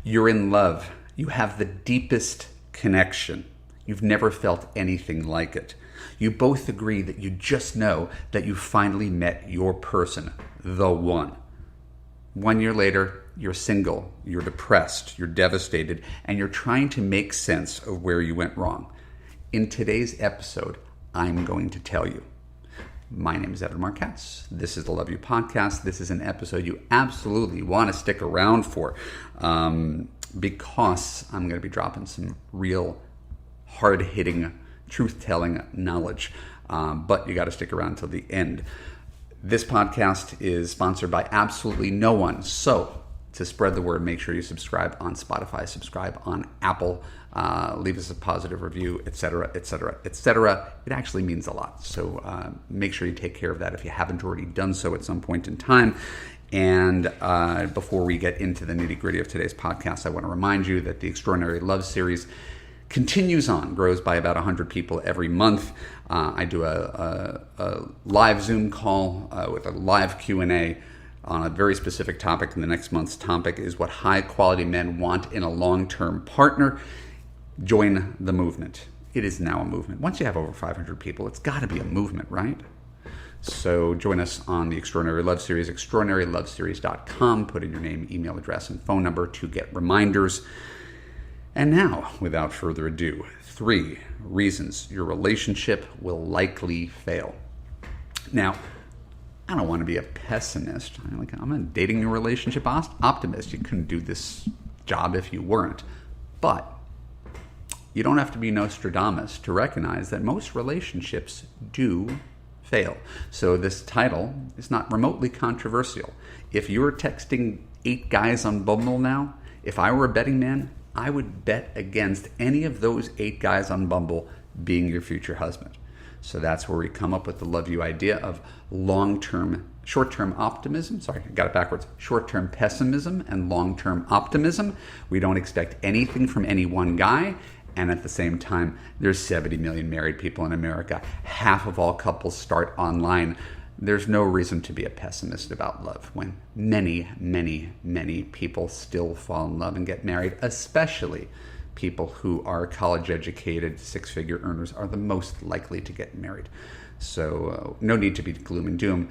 You're in love. You have the deepest connection. You've never felt anything like it. You both agree that you just know that you finally met your person, the one. 1 year later, you're single, you're depressed, you're devastated, and you're trying to make sense of where you went wrong. In today's episode, I'm going to tell you. My name is Evan Marquez. This is the Love You Podcast. This is an episode you absolutely want to stick around for because I'm going to be dropping some real hard-hitting, truth-telling knowledge. But you got to stick around till the end. This podcast is sponsored by absolutely no one. So to spread the word, make sure you subscribe on Spotify, subscribe on Apple, leave us a positive review, etc., etc., etc. It actually means a lot. So make sure you take care of that if you haven't already done so at some point in time. And before we get into the nitty-gritty of today's podcast, I want to remind you that the Extraordinary Love series continues on, grows by about 100 people every month. I do a live Zoom call with a live Q&A on a very specific topic, and the next month's topic is what high-quality men want in a long-term partner. Join the movement. It is now a movement. Once you have over 500 people, it's got to be a movement, right? So join us on the Extraordinary Love Series, extraordinaryloveseries.com. Put in your name, email address, and phone number to get reminders. And now, without further ado, 3 reasons your relationship will likely fail. Now, I don't want to be a pessimist. I'm a dating your relationship optimist. You couldn't do this job if you weren't. But you don't have to be Nostradamus to recognize that most relationships do fail. So this title is not remotely controversial. If you're texting 8 guys on Bumble now, if I were a betting man, I would bet against any of those 8 guys on Bumble being your future husband. So that's where we come up with the Love You idea of short-term optimism. Sorry, I got it backwards. Short-term pessimism and long-term optimism. We don't expect anything from any one guy. And at the same time, there's 70 million married people in America. Half of all couples start online. There's no reason to be a pessimist about love when many, many, many people still fall in love and get married, especially people who are college-educated, 6-figure earners are the most likely to get married. So no need to be gloom and doom.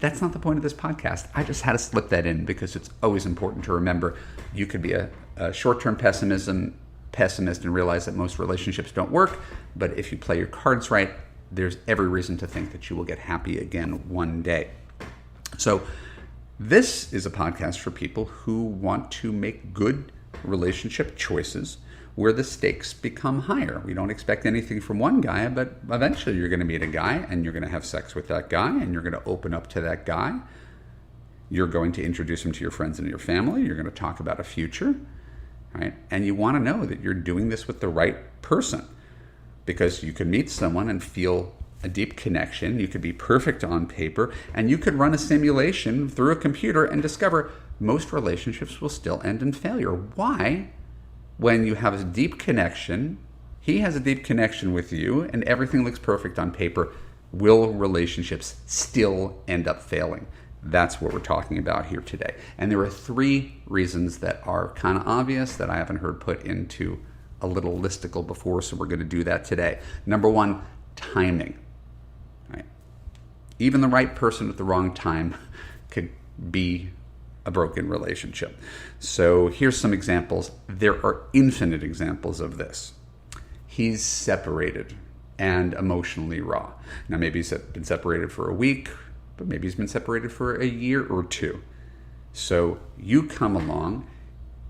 That's not the point of this podcast. I just had to slip that in because it's always important to remember you could be a short-term pessimist and realize that most relationships don't work. But if you play your cards right, there's every reason to think that you will get happy again one day. So this is a podcast for people who want to make good relationship choices where the stakes become higher. We don't expect anything from one guy, but eventually you're going to meet a guy and you're going to have sex with that guy and you're going to open up to that guy. You're going to introduce him to your friends and your family. You're going to talk about a future, right? And you want to know that you're doing this with the right person, because you could meet someone and feel a deep connection. You could be perfect on paper, and you could run a simulation through a computer and discover most relationships will still end in failure. Why? When you have a deep connection, he has a deep connection with you, and everything looks perfect on paper, will relationships still end up failing? That's what we're talking about here today. And there are 3 reasons that are kind of obvious that I haven't heard put into a little listicle before, so we're going to do that today. Number 1, timing. Right? Even the right person at the wrong time could be a broken relationship. So here's some examples. There are infinite examples of this. He's separated and emotionally raw. Now maybe he's been separated for a week, but maybe he's been separated for a year or 2. So you come along.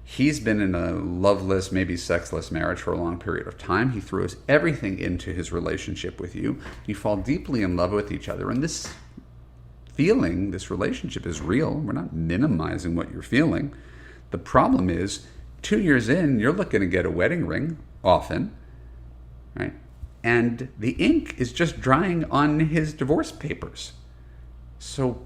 He's been in a loveless, maybe sexless marriage for a long period of time. He throws everything into his relationship with you. You fall deeply in love with each other. And this feeling, this relationship is real. We're not minimizing what you're feeling. The problem is 2 years in, you're looking to get a wedding ring often, right? And the ink is just drying on his divorce papers. So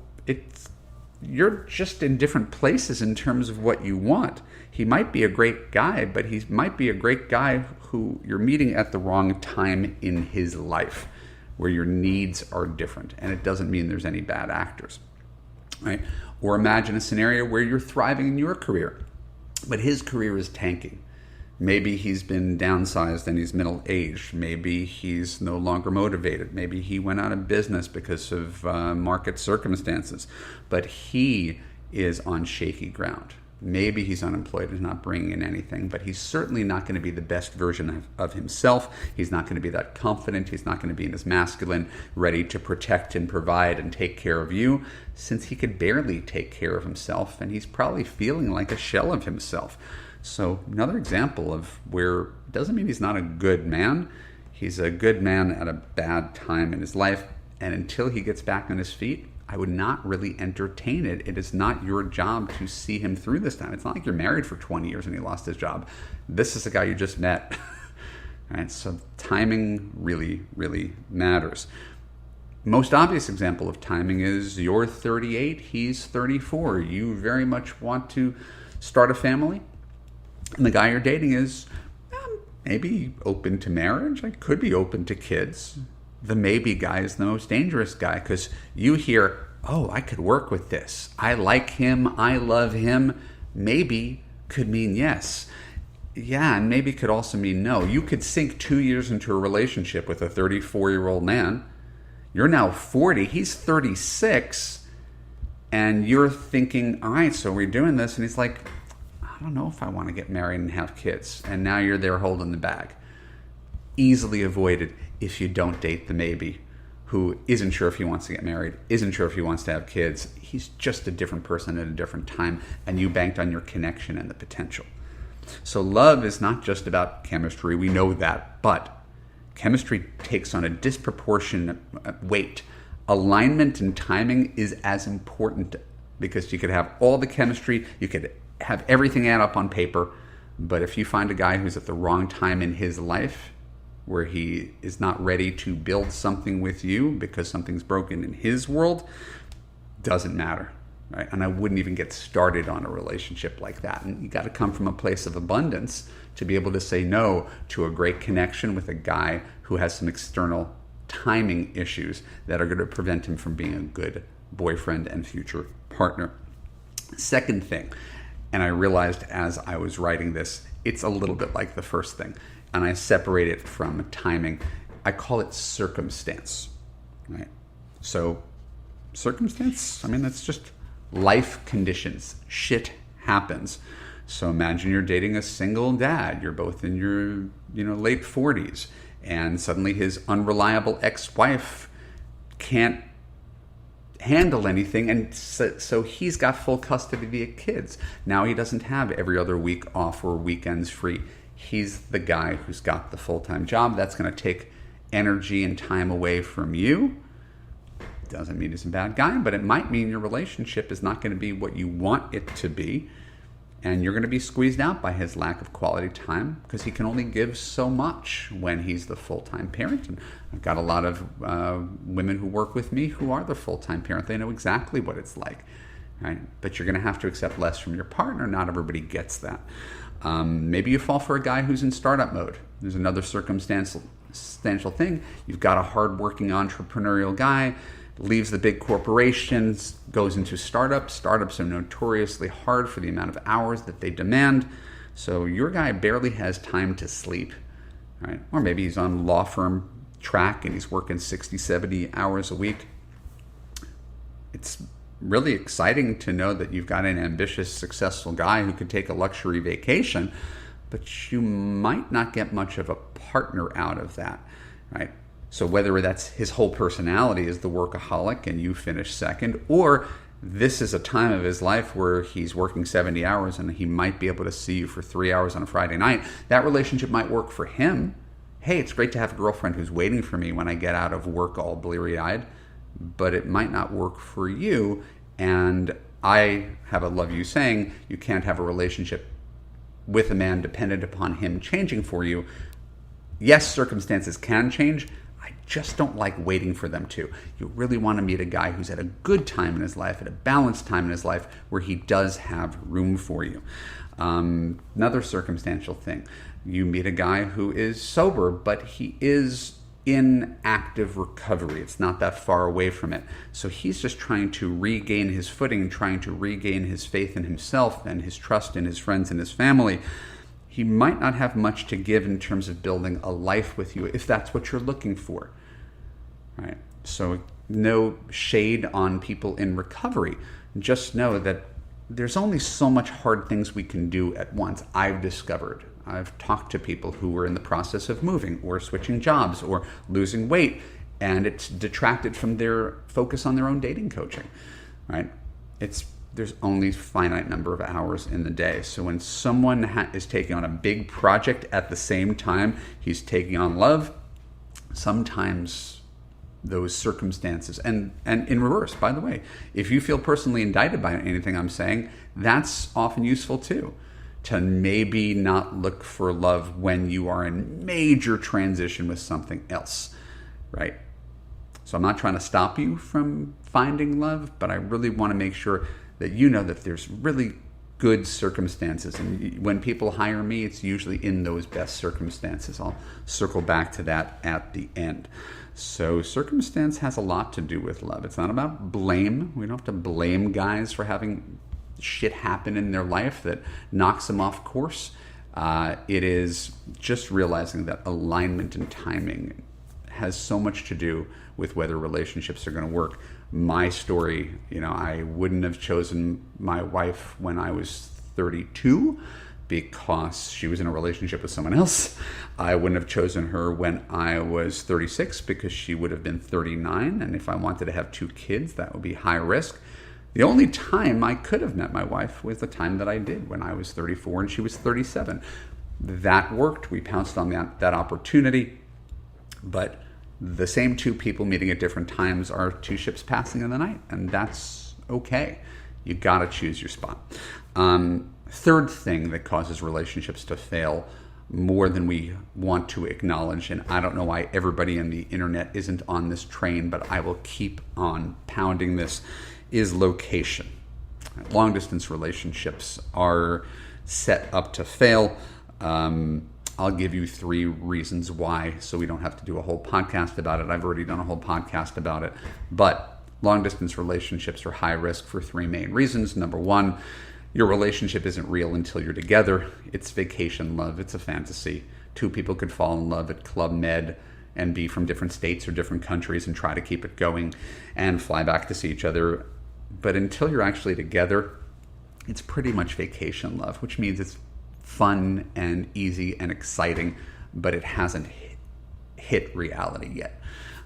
you're just in different places in terms of what you want. He might be a great guy, but he might be a great guy who you're meeting at the wrong time in his life, where your needs are different. And it doesn't mean there's any bad actors, right? Or imagine a scenario where you're thriving in your career. but his career is tanking. Maybe he's been downsized and he's middle-aged. Maybe he's no longer motivated. Maybe he went out of business because of market circumstances. But he is on shaky ground. Maybe he's unemployed and not bringing in anything, but he's certainly not going to be the best version of himself. He's not going to be that confident. He's not going to be in his masculine, ready to protect and provide and take care of you, since he could barely take care of himself, and he's probably feeling like a shell of himself. So another example of where it doesn't mean he's not a good man. He's a good man at a bad time in his life, and until he gets back on his feet, I would not really entertain it. It is not your job to see him through this time. It's not like you're married for 20 years and he lost his job. This is a guy you just met. All right, so timing really, really matters. Most obvious example of timing is you're 38, he's 34. You very much want to start a family, and the guy you're dating is maybe open to marriage, like could be open to kids. The maybe guy is the most dangerous guy, because you hear, oh, I could work with this. I like him. I love him. Maybe could mean yes. Yeah, and maybe could also mean no. You could sink 2 years into a relationship with a 34-year-old man. You're now 40. He's 36. And you're thinking, all right, so we're doing this. And he's like, I don't know if I want to get married and have kids. And now you're there holding the bag. Easily avoided if you don't date the maybe, who isn't sure if he wants to get married, isn't sure if he wants to have kids. He's just a different person at a different time, and you banked on your connection and the potential. So love is not just about chemistry, we know that, but chemistry takes on a disproportionate weight. Alignment and timing is as important, because you could have all the chemistry, you could have everything add up on paper, but if you find a guy who's at the wrong time in his life, where he is not ready to build something with you because something's broken in his world, doesn't matter, right? And I wouldn't even get started on a relationship like that. And you got to come from a place of abundance to be able to say no to a great connection with a guy who has some external timing issues that are going to prevent him from being a good boyfriend and future partner. Second thing, and I realized as I was writing this, it's a little bit like the first thing, and I separate it from timing. I call it circumstance, right? So circumstance, I mean, that's just life conditions. Shit happens. So imagine you're dating a single dad. You're both in your, late 40s, and suddenly his unreliable ex-wife can't handle anything, and so he's got full custody of the kids. Now he doesn't have every other week off or weekends free. He's the guy who's got the full-time job. That's going to take energy and time away from you. Doesn't mean he's a bad guy, but it might mean your relationship is not going to be what you want it to be, and you're going to be squeezed out by his lack of quality time, because he can only give so much when he's the full-time parent. And I've got a lot of women who work with me who are the full-time parent. They know exactly what it's like, right? But you're going to have to accept less from your partner. Not everybody gets that. Maybe you fall for a guy who's in startup mode. There's another circumstantial thing. You've got a hardworking entrepreneurial guy, leaves the big corporations, goes into startups. Startups are notoriously hard for the amount of hours that they demand. So your guy barely has time to sleep, right? Or maybe he's on law firm track and he's working 60, 70 hours a week. It's really exciting to know that you've got an ambitious, successful guy who could take a luxury vacation, but you might not get much of a partner out of that, right? So whether that's his whole personality is the workaholic and you finish second, or this is a time of his life where he's working 70 hours and he might be able to see you for 3 hours on a Friday night, that relationship might work for him. Hey, it's great to have a girlfriend who's waiting for me when I get out of work all bleary-eyed, but it might not work for you. And I have a love you saying, you can't have a relationship with a man dependent upon him changing for you. Yes, circumstances can change. I just don't like waiting for them to. You really want to meet a guy who's at a good time in his life, at a balanced time in his life, where he does have room for you. Another circumstantial thing. You meet a guy who is sober, but he is in active recovery. It's not that far away from it. So he's just trying to regain his footing and trying to regain his faith in himself and his trust in his friends and his family. He might not have much to give in terms of building a life with you if that's what you're looking for, right? So no shade on people in recovery. Just know that there's only so much hard things we can do at once. I've talked to people who were in the process of moving or switching jobs or losing weight, and it's detracted from their focus on their own dating coaching, right? There's only a finite number of hours in the day. So when someone is taking on a big project at the same time he's taking on love, sometimes those circumstances, and in reverse, by the way, if you feel personally indicted by anything I'm saying, that's often useful too, to maybe not look for love when you are in major transition with something else, right? So I'm not trying to stop you from finding love, but I really want to make sure that you know that there's really good circumstances. And when people hire me, it's usually in those best circumstances. I'll circle back to that at the end. So circumstance has a lot to do with love. It's not about blame. We don't have to blame guys for having shit happen in their life that knocks them off course. It is just realizing that alignment and timing has so much to do with whether relationships are going to work. My story, I wouldn't have chosen my wife when I was 32 because she was in a relationship with someone else. I wouldn't have chosen her when I was 36 because she would have been 39. And if I wanted to have 2 kids, that would be high risk. The only time I could have met my wife was the time that I did when I was 34 and she was 37. That worked. We pounced on that opportunity. But the same 2 people meeting at different times are 2 ships passing in the night, and that's okay. You got to choose your spot. Third thing that causes relationships to fail more than we want to acknowledge, and I don't know why everybody on the internet isn't on this train, but I will keep on pounding this, is location. Long distance relationships are set up to fail. I'll give you 3 reasons why, so we don't have to do a whole podcast about it. I've already done a whole podcast about it. But long-distance relationships are high risk for 3 main reasons. Number 1, your relationship isn't real until you're together. It's vacation love. It's a fantasy. 2 people could fall in love at Club Med and be from different states or different countries and try to keep it going and fly back to see each other. But until you're actually together, it's pretty much vacation love, which means it's fun and easy and exciting, but it hasn't hit reality yet.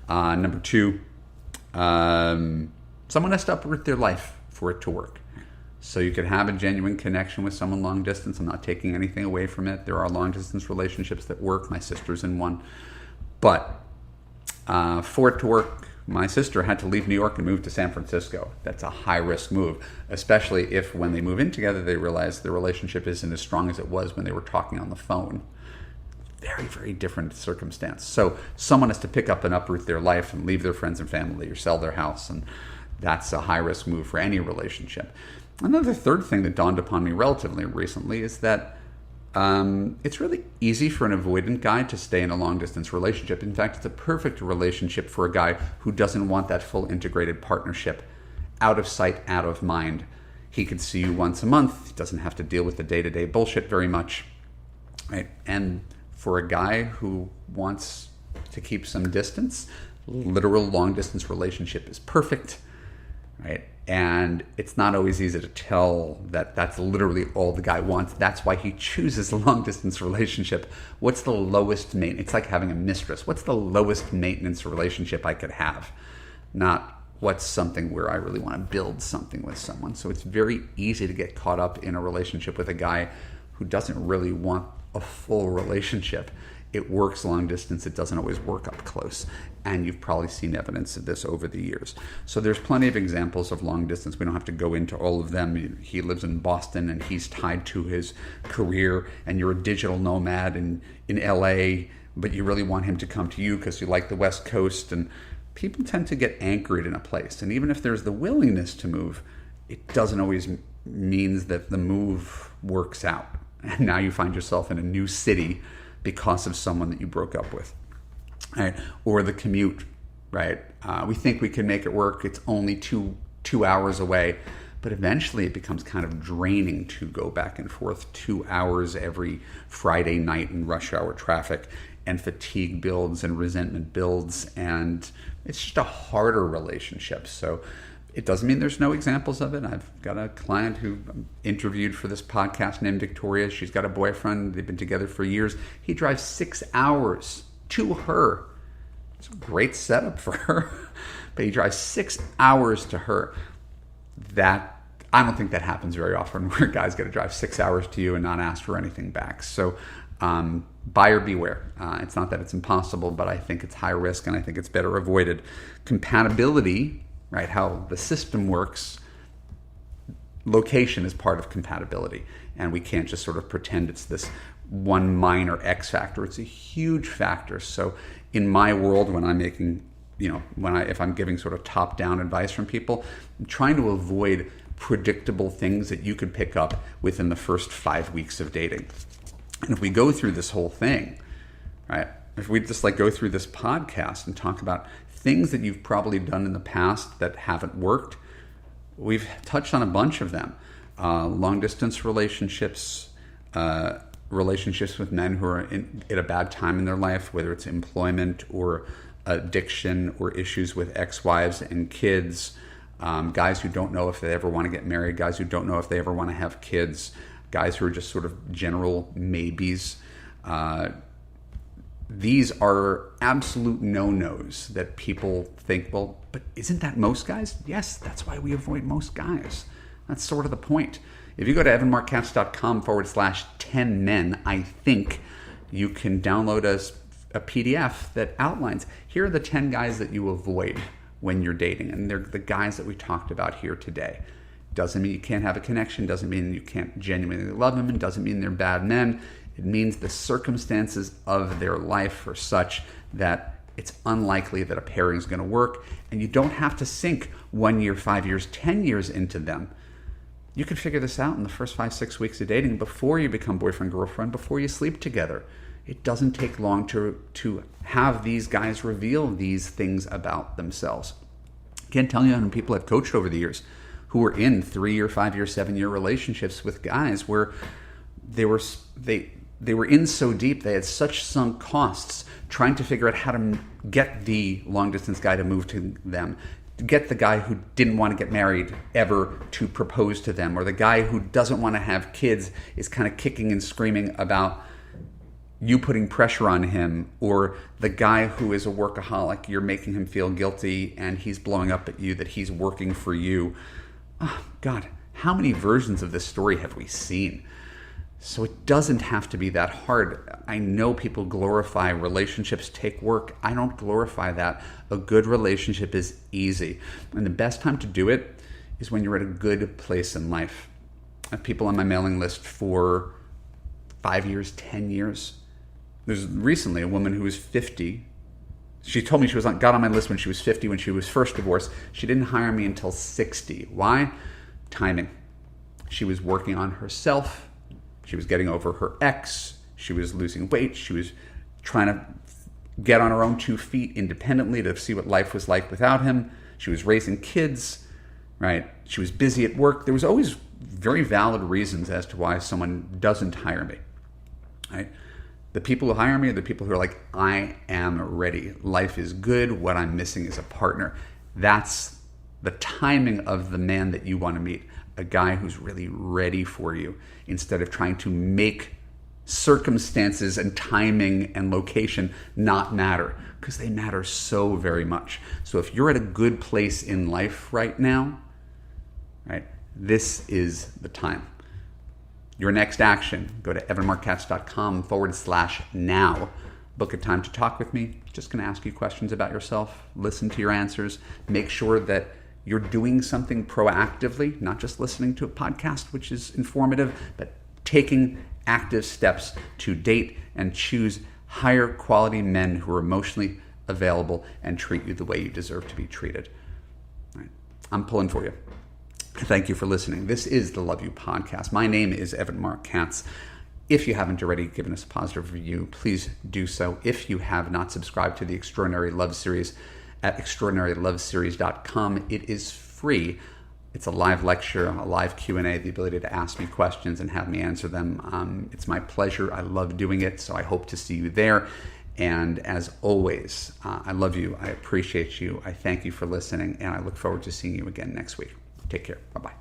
Number 2, someone has to uproot their life for it to work. So you could have a genuine connection with someone long distance. I'm not taking anything away from it. There are long distance relationships that work. My sister's in one. But for it to work, my sister had to leave New York and move to San Francisco. That's a high-risk move, especially if when they move in together, they realize the relationship isn't as strong as it was when they were talking on the phone. Very, very different circumstance. So someone has to pick up and uproot their life and leave their friends and family or sell their house, and that's a high-risk move for any relationship. Another third thing that dawned upon me relatively recently is that it's really easy for an avoidant guy to stay in a long-distance relationship. In fact, it's a perfect relationship for a guy who doesn't want that full integrated partnership. Out of sight, out of mind. He could see you once a month. He doesn't have to deal with the day-to-day bullshit very much. Right? And for a guy who wants to keep some distance, literal long-distance relationship is perfect. Right? And it's not always easy to tell that that's literally all the guy wants. That's why he chooses a long-distance relationship. What's the lowest maintenance? It's like having a mistress. What's the lowest maintenance relationship I could have? Not what's something where I really want to build something with someone. So it's very easy to get caught up in a relationship with a guy who doesn't really want a full relationship. It works long distance. It doesn't always work up close. And you've probably seen evidence of this over the years. So there's plenty of examples of long distance. We don't have to go into all of them. He lives in Boston and he's tied to his career, and you're a digital nomad in LA, but you really want him to come to you because you like the West Coast. And people tend to get anchored in a place. And even if there's the willingness to move, it doesn't always mean that the move works out. And now you find yourself in a new city because of someone that you broke up with. right? Or the commute, right? We think we can make it work. It's only two hours away. But eventually it becomes kind of draining to go back and forth 2 hours every Friday night in rush hour traffic, and fatigue builds and resentment builds, and it's just a harder relationship. So it doesn't mean there's no examples of it. I've got a client who interviewed for this podcast named Victoria. She's got a boyfriend. They've been together for years. He drives 6 hours to her. It's a great setup for her. But he drives 6 hours to her. That, I don't think that happens very often, where a guy's got to drive 6 hours to you and not ask for anything back. So buyer beware. It's not that it's impossible, but I think it's high risk, and I think it's better avoided. Compatibility, right, how the system works, location is part of compatibility, and we can't just sort of pretend it's this one minor X factor. It's a huge factor. So in my world, when I'm making, if I'm giving sort of top-down advice from people, I'm trying to avoid predictable things that you could pick up within the first 5 weeks of dating. And if we go through this whole thing, right, if we just go through this podcast and talk about things that you've probably done in the past that haven't worked, we've touched on a bunch of them. Long-distance relationships, relationships with men who are at a bad time in their life, whether it's employment or addiction or issues with ex-wives and kids, guys who don't know if they ever want to get married, guys who don't know if they ever want to have kids, guys who are just sort of general maybes. These are absolute no-nos that people think, well, but isn't that most guys? Yes, that's why we avoid most guys. That's sort of the point. If you go to evanmarckatz.com/10 men, I think you can download a PDF that outlines, here are the 10 guys that you avoid when you're dating. And they're the guys that we talked about here today. Doesn't mean you can't have a connection, doesn't mean you can't genuinely love them, and doesn't mean they're bad men. It means the circumstances of their life are such that it's unlikely that a pairing is going to work, and you don't have to sink 1 year, 5 years, 10 years into them. You can figure this out in the first 5-6 weeks of dating before you become boyfriend, girlfriend, before you sleep together. It doesn't take long to have these guys reveal these things about themselves. I can't tell you how many people I've coached over the years who were in 3-year, 5-year, 7-year relationships with guys where they were in so deep, they had such sunk costs trying to figure out how to get the long-distance guy to move to them, get the guy who didn't want to get married ever to propose to them, or the guy who doesn't want to have kids is kind of kicking and screaming about you putting pressure on him, or the guy who is a workaholic, you're making him feel guilty and he's blowing up at you that he's working for you. Oh, God, how many versions of this story have we seen? So it doesn't have to be that hard. I know people glorify relationships take work. I don't glorify that. A good relationship is easy. And the best time to do it is when you're at a good place in life. I have people on my mailing list for 5 years, 10 years. There's recently a woman who was 50. She told me she got on my list when she was 50, when she was first divorced. She didn't hire me until 60. Why? Timing. She was working on herself. She was getting over her ex. She was losing weight. She was trying to get on her own 2 feet independently to see what life was like without him. She was raising kids, right? She was busy at work. There was always very valid reasons as to why someone doesn't hire me, right? The people who hire me are the people who are like, I am ready. Life is good. What I'm missing is a partner. That's the timing of the man that you want to meet. A guy who's really ready for you, instead of trying to make circumstances and timing and location not matter, because they matter so very much. So if you're at a good place in life right now, right, this is the time. Your next action, go to evanmarckatz.com/now. Book a time to talk with me. Just going to ask you questions about yourself, listen to your answers, make sure that you're doing something proactively, not just listening to a podcast, which is informative, but taking active steps to date and choose higher quality men who are emotionally available and treat you the way you deserve to be treated. All right. I'm pulling for you. Thank you for listening. This is the Love You Podcast. My name is Evan Mark Katz. If you haven't already given us a positive review, please do so. If you have not subscribed to the Extraordinary Love Series at extraordinaryloveseries.com, it is free. It's a live lecture, a live Q&A, the ability to ask me questions and have me answer them. It's my pleasure. I love doing it, so I hope to see you there. And as always, I love you. I appreciate you. I thank you for listening, and I look forward to seeing you again next week. Take care. Bye-bye.